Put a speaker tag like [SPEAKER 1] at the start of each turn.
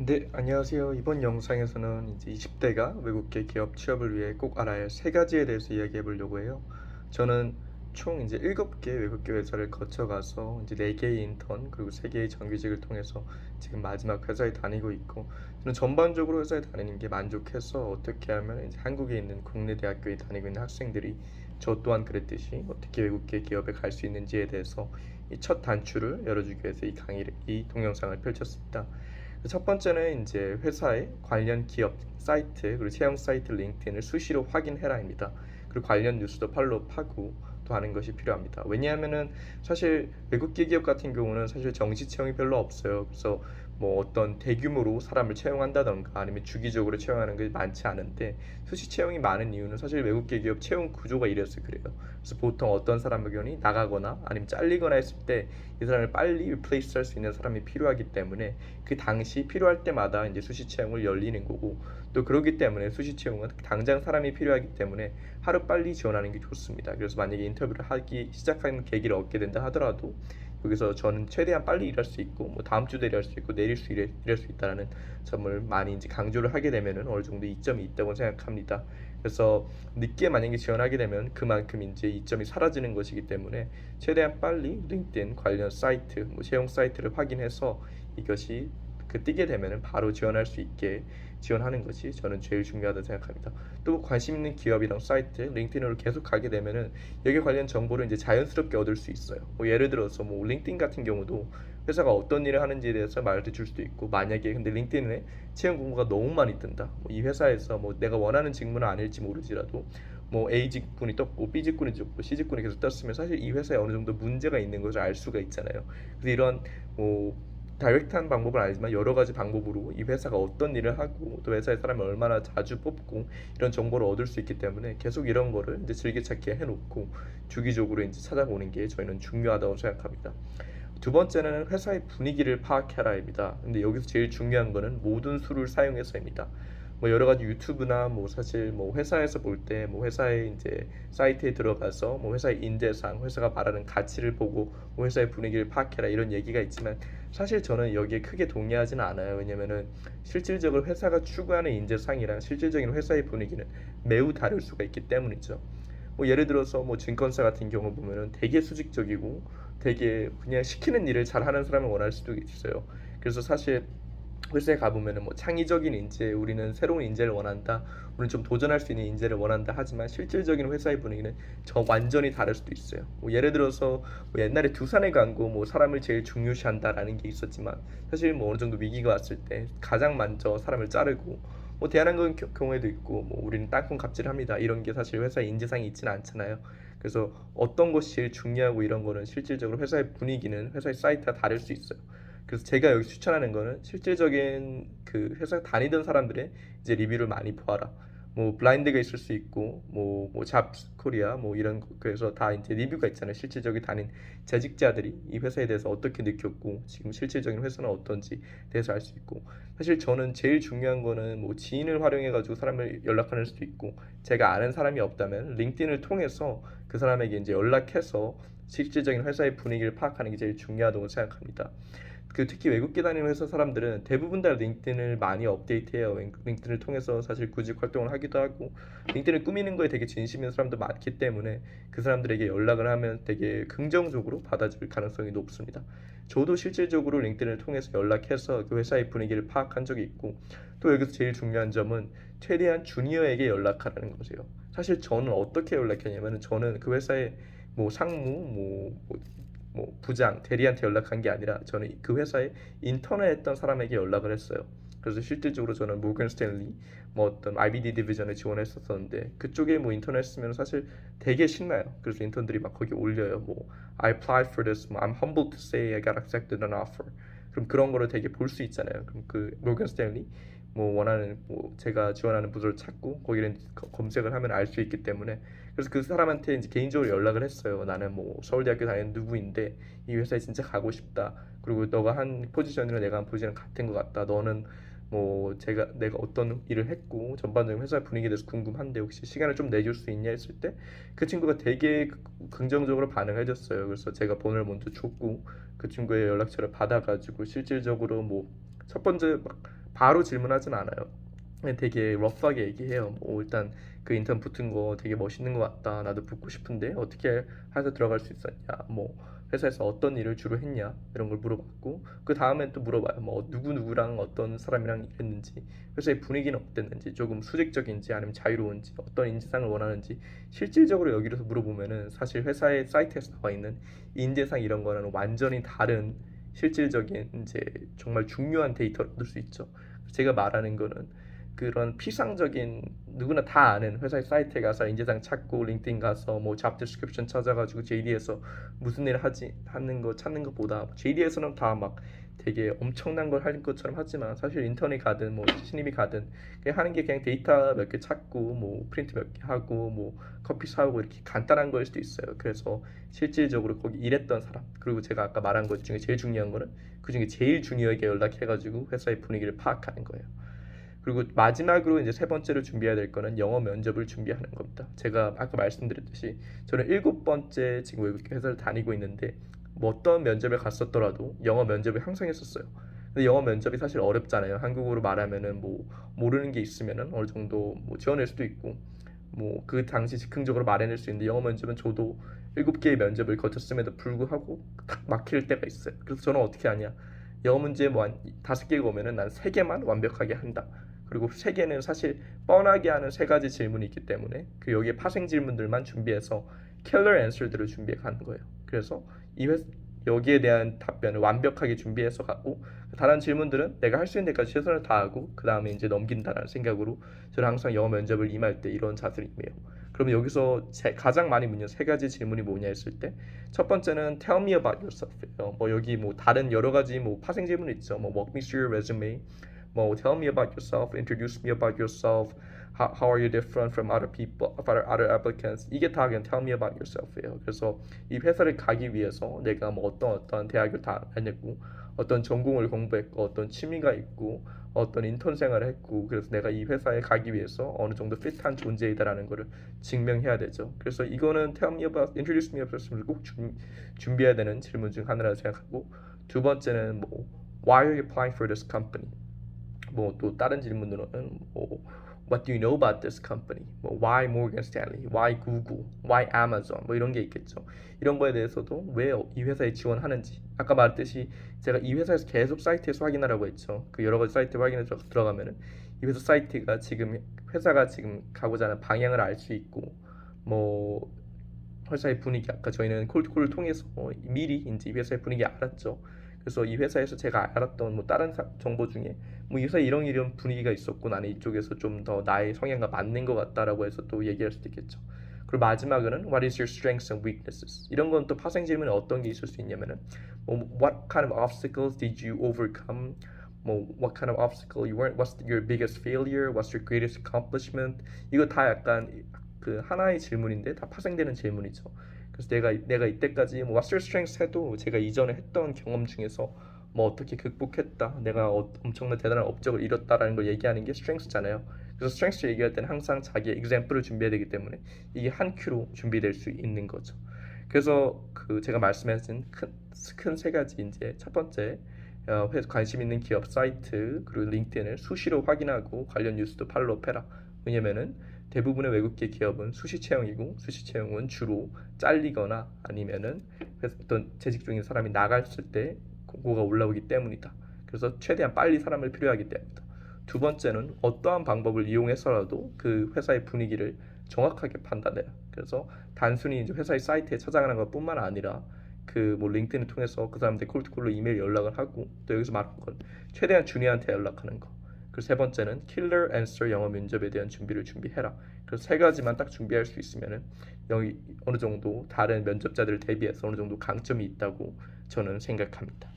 [SPEAKER 1] 네, 안녕하세요. 이번 영상에서는 이제 20대가 외국계 기업 취업을 위해 꼭 알아야 할 세 가지에 대해서 이야기해 보려고 해요. 저는 총 이제 7개 외국계 회사를 거쳐가서 이제 4개의 인턴 그리고 3개의 정규직을 통해서 지금 마지막 회사에 다니고 있고, 저는 전반적으로 회사에 다니는 게 만족해서 어떻게 하면 이제 한국에 있는 국내 대학교에 다니고 있는 학생들이 저 또한 그랬듯이 어떻게 외국계 기업에 갈 수 있는지에 대해서 이 첫 단추를 열어주기 위해서 이 동영상을 펼쳤습니다. 첫 번째는 이제 회사의 관련 기업 사이트 그리고 채용 사이트 링크인을 수시로 확인해라입니다. 그리고 관련 뉴스도 팔로우하고 또 하는 것이 필요합니다. 왜냐하면은 사실 외국 기업 같은 경우는 사실 정시 채용이 별로 없어요. 그래서 뭐 어떤 대규모로 사람을 채용한다던가 아니면 주기적으로 채용하는 게 많지 않은데, 수시 채용이 많은 이유는 사실 외국 기업 채용 구조가 이래서 그래요. 그래서 보통 어떤 사람의 나가거나 아니면 잘리거나 했을 때 이 사람을 빨리 리플레이스 할 수 있는 사람이 필요하기 때문에 그 당시 필요할 때마다 이제 수시 채용을 열리는 거고, 또 그렇기 때문에 수시 채용은 당장 사람이 필요하기 때문에 하루 빨리 지원하는 게 좋습니다. 그래서 만약에 인터뷰를 하기 시작하는 계기를 얻게 된다 하더라도 여기서 저는 최대한 빨리 일할 수 있고 뭐 다음 주도 일할 수 있고 내일 일할 수 있다라는 점을 많이 이제 강조를 하게 되면은 어느 정도 이점이 있다고 생각합니다. 그래서 늦게 만약에 지원하게 되면 그만큼 이제 이점이 사라지는 것이기 때문에 최대한 빨리 링크드인 관련 사이트, 뭐 채용 사이트를 확인해서 이것이 뜨게 되면은 바로 지원할 수 있게 지원하는 것이 저는 제일 중요하다고 생각합니다. 또 관심 있는 기업이랑 사이트, 링크드인으로 계속 가게 되면은 여기 관련 정보를 이제 자연스럽게 얻을 수 있어요. 뭐 예를 들어서 뭐 링크드인 같은 경우도 회사가 어떤 일을 하는지에 대해서 말해 줄 수도 있고, 만약에 근데 링크드인에 채용 공고가 너무 많이 뜬다. 뭐이 회사에서 뭐 내가 원하는 직무는 아닐지 모르지라도 뭐 A 직군이 떴고 B 직군이 떴고 C 직군이 계속 떴으면 사실 이 회사에 어느 정도 문제가 있는 것을 알 수가 있잖아요. 그래서 이런 뭐 다이렉트한 방법은 아니지만 여러 가지 방법으로 이 회사가 어떤 일을 하고 또 회사의 사람을 얼마나 자주 뽑고 이런 정보를 얻을 수 있기 때문에 계속 이런 거를 이제 즐겨찾기 해놓고 주기적으로 이제 찾아보는 게 저희는 중요하다고 생각합니다. 두 번째는 회사의 분위기를 파악해라입니다. 근데 여기서 제일 중요한 거는 모든 수를 사용해서입니다. 뭐 여러 가지 유튜브나 뭐 사실 뭐 회사에서 볼 때 뭐 회사의 이제 사이트에 들어가서 뭐 회사의 인재상, 회사가 말하는 가치를 보고 뭐 회사의 분위기를 파악해라 이런 얘기가 있지만, 사실 저는 여기에 크게 동의하지는 않아요. 왜냐면은 실질적으로 회사가 추구하는 인재상이랑 실질적인 회사의 분위기는 매우 다를 수가 있기 때문이죠. 뭐 예를 들어서 뭐 증권사 같은 경우 보면은 되게 수직적이고 되게 그냥 시키는 일을 잘하는 사람을 원할 수도 있어요. 그래서 사실 회사에 가보면은 뭐 창의적인 인재, 우리는 새로운 인재를 원한다, 우리는 좀 도전할 수 있는 인재를 원한다 하지만 실질적인 회사의 분위기는 저 완전히 다를 수도 있어요. 뭐 예를 들어서 뭐 옛날에 두산의 광고 뭐 사람을 제일 중요시한다라는 게 있었지만, 사실 뭐 어느 정도 위기가 왔을 때 가장 먼저 사람을 자르고, 뭐 대한항공 경우에도 있고 뭐 우리는 땅콩 갑질합니다 이런 게 사실 회사에 인재상이 있지는 않잖아요. 그래서 어떤 것이 제일 중요하고 이런 거는 실질적으로 회사의 분위기는 회사의 사이트가 다를 수 있어요. 그래서 제가 여기 추천하는 거는 실질적인 그 회사 다니던 사람들의 이제 리뷰를 많이 보아라. 뭐 블라인드가 있을 수 있고 뭐 잡스 코리아 뭐 이런 그래서 다 이제 리뷰가 있잖아요. 실질적인 다닌 재직자들이 이 회사에 대해서 어떻게 느꼈고 지금 실질적인 회사는 어떤지 대해서 알 수 있고, 사실 저는 제일 중요한 거는 뭐 지인을 활용해 가지고 사람을 연락하는 수도 있고, 제가 아는 사람이 없다면 링크드인을 통해서 그 사람에게 이제 연락해서 실질적인 회사의 분위기를 파악하는 게 제일 중요하다고 생각합니다. 특히 외국계 다니는 회사 사람들은 대부분 다 링크드인을 많이 업데이트해요. 링크드인을 통해서 사실 구직 활동을 하기도 하고 링크드인을 꾸미는 거에 되게 진심인 사람도 많기 때문에 그 사람들에게 연락을 하면 되게 긍정적으로 받아줄 가능성이 높습니다. 저도 실질적으로 링크드인을 통해서 연락해서 그 회사의 분위기를 파악한 적이 있고, 또 여기서 제일 중요한 점은 최대한 주니어에게 연락하라는 거죠. 사실 저는 어떻게 연락했냐면, 저는 그 회사의 뭐 상무 뭐 부장, 대리한테 연락한 게 아니라 저는 그 회사에 인턴을 했던 사람에게 연락을 했어요. 그래서 실질적으로 저는 모건 스탠리 뭐 어떤 IBD 디비전에 지원했었었는데, 그쪽에 뭐 인턴을 했으면 사실 되게 신나요. 그래서 인턴들이 막 거기 올려요. 뭐 I applied for this, 뭐 I'm humbled to say I got accepted an offer. 그럼 그런 거를 되게 볼 수 있잖아요. 그럼 그 모건 스탠리 뭐 원하는 뭐 제가 지원하는 부서를 찾고 거기를 검색을 하면 알 수 있기 때문에, 그래서 그 사람한테 이제 개인적으로 연락을 했어요. 나는 뭐 서울대학교 다니는 누구인데 이 회사에 진짜 가고 싶다. 그리고 너가 한 포지션이랑 내가 한 포지션 같은 것 같다. 너는 뭐 내가 어떤 일을 했고 전반적인 회사 분위기에 대해서 궁금한데 혹시 시간을 좀 내줄 수 있냐 했을 때 그 친구가 되게 긍정적으로 반응을 해줬어요. 그래서 제가 번호를 먼저 줬고 그 친구의 연락처를 받아가지고 실질적으로 뭐 첫 번째 막 바로 질문하진 않아요. 그냥 되게 러프하게 얘기해요. 뭐 일단 그 인턴 붙은 거 되게 멋있는 것 같다. 나도 붙고 싶은데 어떻게 해서 들어갈 수 있었냐. 뭐 회사에서 어떤 일을 주로 했냐 이런 걸 물어봤고 그 다음엔 또 물어봐요. 뭐 누구 누구랑 어떤 사람이랑 일했는지 회사의 분위기는 어땠는지 조금 수직적인지 아니면 자유로운지 어떤 인재상을 원하는지 실질적으로 여기서 물어보면은 사실 회사의 사이트에서 나와 있는 인재상 이런 거는 완전히 다른 실질적인 이제 정말 중요한 데이터를 얻을 수 있죠. 제가 말하는 거는 그런 피상적인 누구나 다 아는 회사의 사이트에 가서 인재상 찾고 링크드인 가서 뭐 잡 디스크립션 찾아가지고 JD에서 무슨 일을 하지 하는 거 찾는 것보다 JD에서는 다 막 되게 엄청난 걸 할 것처럼 하지만 사실 인턴이 가든 뭐 신입이 가든 그냥 하는 게 그냥 데이터 몇 개 찾고 뭐 프린트 몇 개 하고 뭐 커피 사오고 이렇게 간단한 거일 수도 있어요. 그래서 실질적으로 거기 일했던 사람 그리고 제가 아까 말한 것 중에 제일 중요한 거는 그 중에 제일 주니어에게 연락해가지고 회사의 분위기를 파악하는 거예요. 그리고 마지막으로 이제 세 번째로 준비해야 될 거는 영어 면접을 준비하는 겁니다. 제가 아까 말씀드렸듯이 저는 7번째 지금 외국 회사를 다니고 있는데 뭐 어떤 면접에 갔었더라도 영어 면접을 항상 했었어요. 근데 영어 면접이 사실 어렵잖아요. 한국어로 말하면은 뭐 모르는 게 있으면은 어느 정도 뭐 지원할 수도 있고 뭐 그 당시 즉흥적으로 말해낼 수 있는데 영어 면접은 저도 7개의 면접을 거쳤음에도 불구하고 딱 막힐 때가 있어요. 그래서 저는 어떻게 하냐? 영어 문제 뭐 한 5개가 오면은 난 3개만 완벽하게 한다. 그리고 3개는 사실 뻔하게 하는 3가지 질문이 있기 때문에 그 여기에 파생 질문들만 준비해서 킬러 앤서들을 준비해 가는 거예요. 그래서 여기에 대한 답변을 완벽하게 준비해서 가고 다른 질문들은 내가 할 수 있는 데까지 최선을 다하고 그 다음에 이제 넘긴다라는 생각으로 저는 항상 영어 면접을 임할 때 이런 자세를 임해요. 그러면 여기서 가장 많이 묻는 3가지 질문이 뭐냐 했을 때 첫 번째는 Tell me about yourself예요. 뭐 여기 뭐 다른 여러 가지 뭐 파생 질문 있죠. 뭐 Walk me through your resume, 뭐 Tell me about yourself, Introduce me about yourself, how are you different from other people, other applicants. 이게 다 그냥 Tell me about yourself예요. 그래서 이 회사를 가기 위해서 내가 뭐 어떤 대학을 다녔고 어떤 전공을 공부했고 어떤 취미가 있고 어떤 인턴 생활을 했고 그래서 내가 이 회사에 가기 위해서 어느 정도 핏한 존재이다라는 거를 증명해야 되죠. 그래서 이거는 Tell me about, Introduce me about yourself을 꼭 준비해야 되는 질문 중 하나라고 생각하고 두 번째는 뭐 Why are you applying for this company? 뭐 또 다른 질문으로는 뭐 What do you know about this company? 뭐 Why Morgan Stanley? Why Google? Why Amazon? 뭐 이런 게 있겠죠. 이런 거에 대해서도 왜 이 회사에 지원하는지 아까 말했듯이 제가 이 회사에서 계속 사이트에서 확인하라고 했죠. 그 여러 가지 사이트 확인해서 들어가면은 이 회사 사이트가 지금 회사가 지금 가고자 하는 방향을 알 수 있고 뭐 회사의 분위기 아까 저희는 콜드콜을 통해서 미리 이제 이 회사의 분위기 알았죠. 그래서 이 회사에서 제가 알았던 뭐 다른 정보 중에 뭐 이 회사에 이런 분위기가 있었고 나는 이쪽에서 좀 더 나의 성향과 맞는 것 같다라고 해서 또 얘기할 수도 있겠죠. 그리고 마지막으로는 What is your strengths and weaknesses? 이런 건 또 파생 질문에 어떤 게 있을 수 있냐면은 뭐 What kind of obstacles did you overcome? 뭐 What kind of obstacle you weren't? What's your biggest failure? What's your greatest accomplishment? 이거 다 약간 그 하나의 질문인데 다 파생되는 질문이죠. 그래서 내가 이때까지 뭐 What's your strengths 해도 제가 이전에 했던 경험 중에서 뭐 어떻게 극복했다, 내가 엄청난 대단한 업적을 이뤘다라는 걸 얘기하는 게 strengths잖아요. 그래서 strengths 얘기할 때는 항상 자기의 example을 준비해야 되기 때문에 이게 한 큐로 준비될 수 있는 거죠. 그래서 그 제가 말씀하신 큰 3가지 이제 첫 번째 관심 있는 기업 사이트 그리고 링크드인을 수시로 확인하고 관련 뉴스도 팔로우해라. 왜냐면은 대부분의 외국계 기업은 수시 채용이고 수시 채용은 주로 잘리거나 아니면은 어떤 재직 중인 사람이 나갔을 때 공고가 올라오기 때문이다. 그래서 최대한 빨리 사람을 필요하기 때문이다. 두 번째는 어떠한 방법을 이용해서라도 그 회사의 분위기를 정확하게 판단해라. 그래서 단순히 이제 회사의 사이트에 찾아가는 것뿐만 아니라 그 뭐 링크드인을 통해서 그 사람들 콜드콜로 이메일 연락을 하고 또 여기서 말한 건 최대한 주니어한테 연락하는 거. 그리고 세 번째는 킬러 앤서 영어 면접에 대한 준비를 준비해라. 그래서 3가지만 딱 준비할 수 있으면은 여기 어느 정도 다른 면접자들을 대비해서 어느 정도 강점이 있다고 저는 생각합니다.